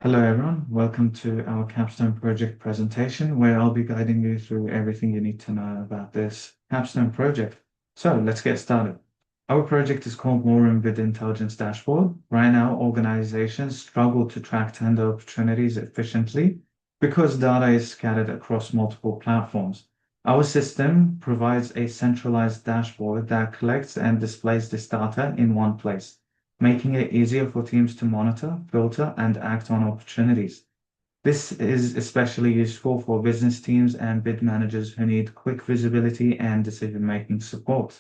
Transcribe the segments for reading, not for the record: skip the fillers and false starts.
Hello everyone, welcome to our Capstone project presentation where I'll be guiding you through everything you need to know about this Capstone project. So let's get started. Our project is called War Room Bid Intelligence Dashboard. Right now, organizations struggle to track tender opportunities efficiently because data is scattered across multiple platforms. Our system provides a centralized dashboard that collects and displays this data in one place, making it easier for teams to monitor, filter, and act on opportunities. This is especially useful for business teams and bid managers who need quick visibility and decision-making support.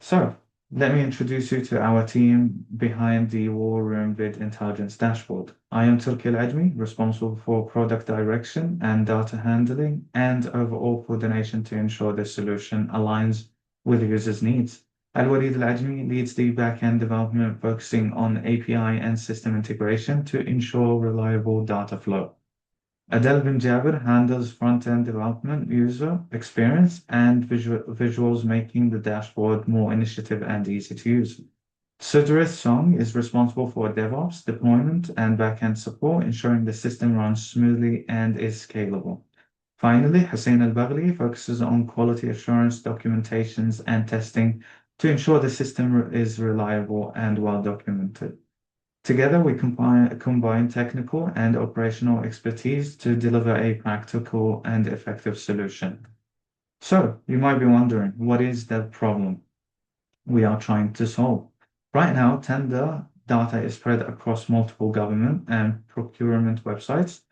So, let me introduce you to our team behind the War Room Bid Intelligence Dashboard. I am Turki Al-Ajmi, responsible for product direction and data handling and overall coordination to ensure the solution aligns with users' needs. Al-Walid Al-Ajmi leads the backend development, focusing on API and system integration to ensure reliable data flow. Adel bin Jabir handles front-end development, user experience, and visuals, making the dashboard more initiative and easy to use. Sudrith Song is responsible for DevOps, deployment, and backend support, ensuring the system runs smoothly and is scalable. Finally, Hussein Al-Baghli focuses on quality assurance, documentations, and testing to ensure the system is reliable and well documented. Together, we combine technical and operational expertise to deliver a practical and effective solution. So, you might be wondering, what is the problem we are trying to solve? Right now, tender data is spread across multiple government and procurement websites.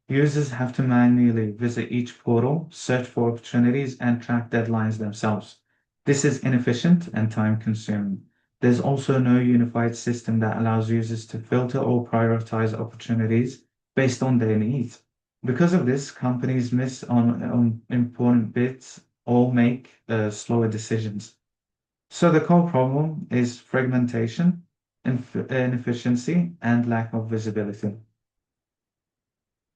Users have to manually visit each portal, search for opportunities, and track deadlines themselves. This is inefficient and time-consuming. There's also no unified system that allows users to filter or prioritize opportunities based on their needs. Because of this, companies miss on important bids or make slower decisions. So the core problem is fragmentation, inefficiency, and lack of visibility.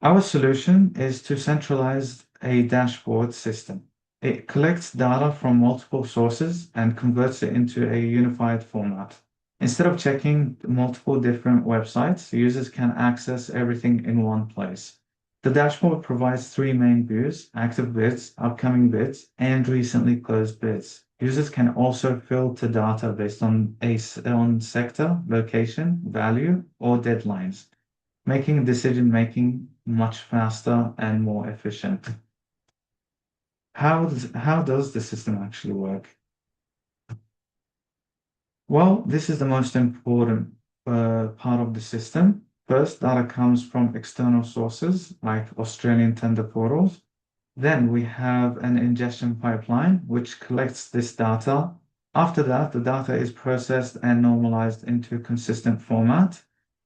Our solution is to centralize a dashboard system. It collects data from multiple sources and converts it into a unified format. Instead of checking multiple different websites, users can access everything in one place. The dashboard provides three main views: active bids, upcoming bids, and recently closed bids. Users can also filter data based on on sector, location, value, or deadlines, making decision-making much faster and more efficient. How does the system actually work? Well, this is the most important part of the system. First, data comes from external sources like Australian tender portals. Then we have an ingestion pipeline which collects this data. After that, the data is processed and normalized into consistent format.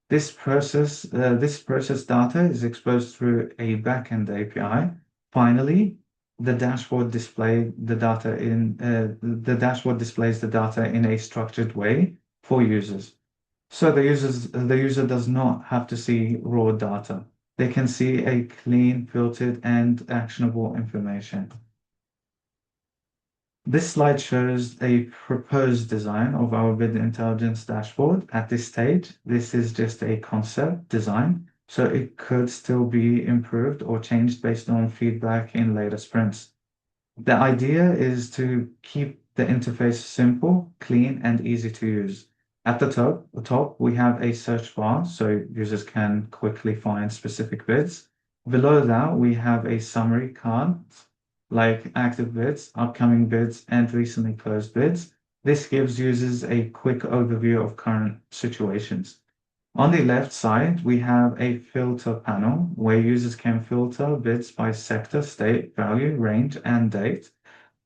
This processed data is exposed through a backend API. Finally, the dashboard displays the data in a structured way for users. So the user does not have to see raw data. They can see a clean, filtered, and actionable information. This slide shows a proposed design of our bid intelligence dashboard. At this stage, this is just a concept design, so it could still be improved or changed based on feedback in later sprints. The idea is to keep the interface simple, clean, and easy to use. At the top, we have a search bar so users can quickly find specific bids. Below that, we have a summary card like active bids, upcoming bids, and recently closed bids. This gives users a quick overview of current situations. On the left side, we have a filter panel where users can filter bids by sector, state, value, range, and date.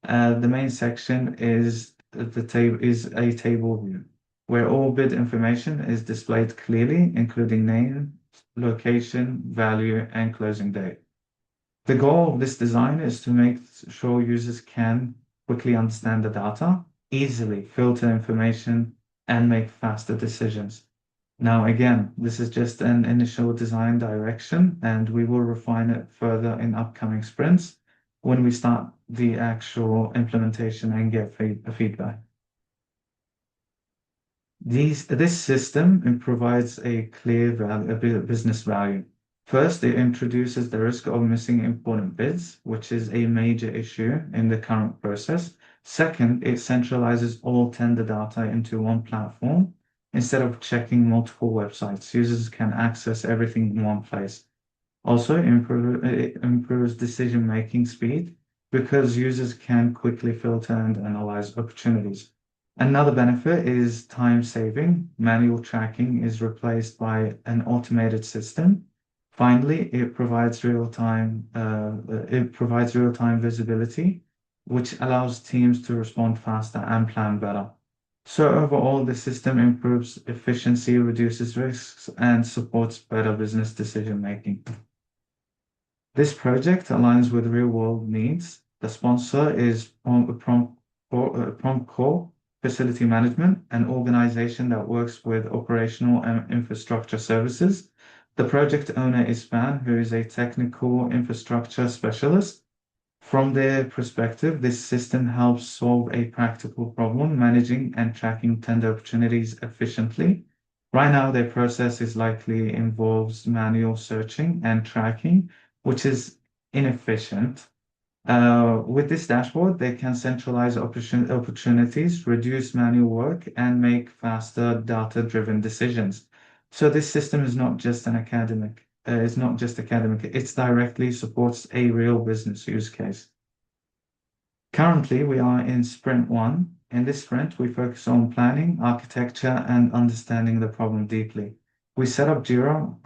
The main section is a table view where all bid information is displayed clearly, including name, location, value, and closing date. The goal of this design is to make sure users can quickly understand the data, easily filter information, and make faster decisions. Now, again, this is just an initial design direction, and we will refine it further in upcoming sprints when we start the actual implementation and get feedback. This system provides a clear business value. First, it introduces the risk of missing important bits, which is a major issue in the current process. Second, it centralizes all tender data into one platform. Instead of checking multiple websites, users can access everything in one place. Also, it improves decision-making speed because users can quickly filter and analyze opportunities. Another benefit is time saving. Manual tracking is replaced by an automated system. Finally, it provides real-time visibility, which allows teams to respond faster and plan better. So overall, the system improves efficiency, reduces risks, and supports better business decision making. This project aligns with real-world needs. The sponsor is Promcore Facility Management, an organization that works with operational and infrastructure services. The project owner is SPAN, who is a technical infrastructure specialist. From their perspective, this system helps solve a practical problem, managing and tracking tender opportunities efficiently. Right now, their process is likely involves manual searching and tracking, which is inefficient. With this dashboard, they can centralize opportunities, reduce manual work, and make faster data-driven decisions. So this system is not just it's not just academic, it directly supports a real business use case. Currently, we are in sprint one. In this sprint, we focus on planning, architecture, and understanding the problem deeply. We set up Jira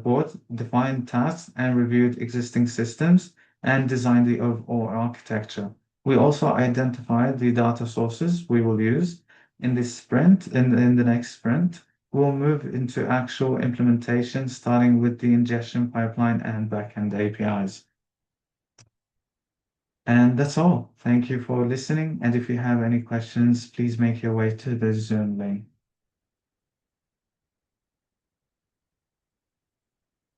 board, defined tasks, and reviewed existing systems and designed the overall architecture. We also identified the data sources we will use in this sprint. In the next sprint, we'll move into actual implementation, starting with the ingestion pipeline and backend APIs. And that's all. Thank you for listening. And if you have any questions, please make your way to the Zoom link.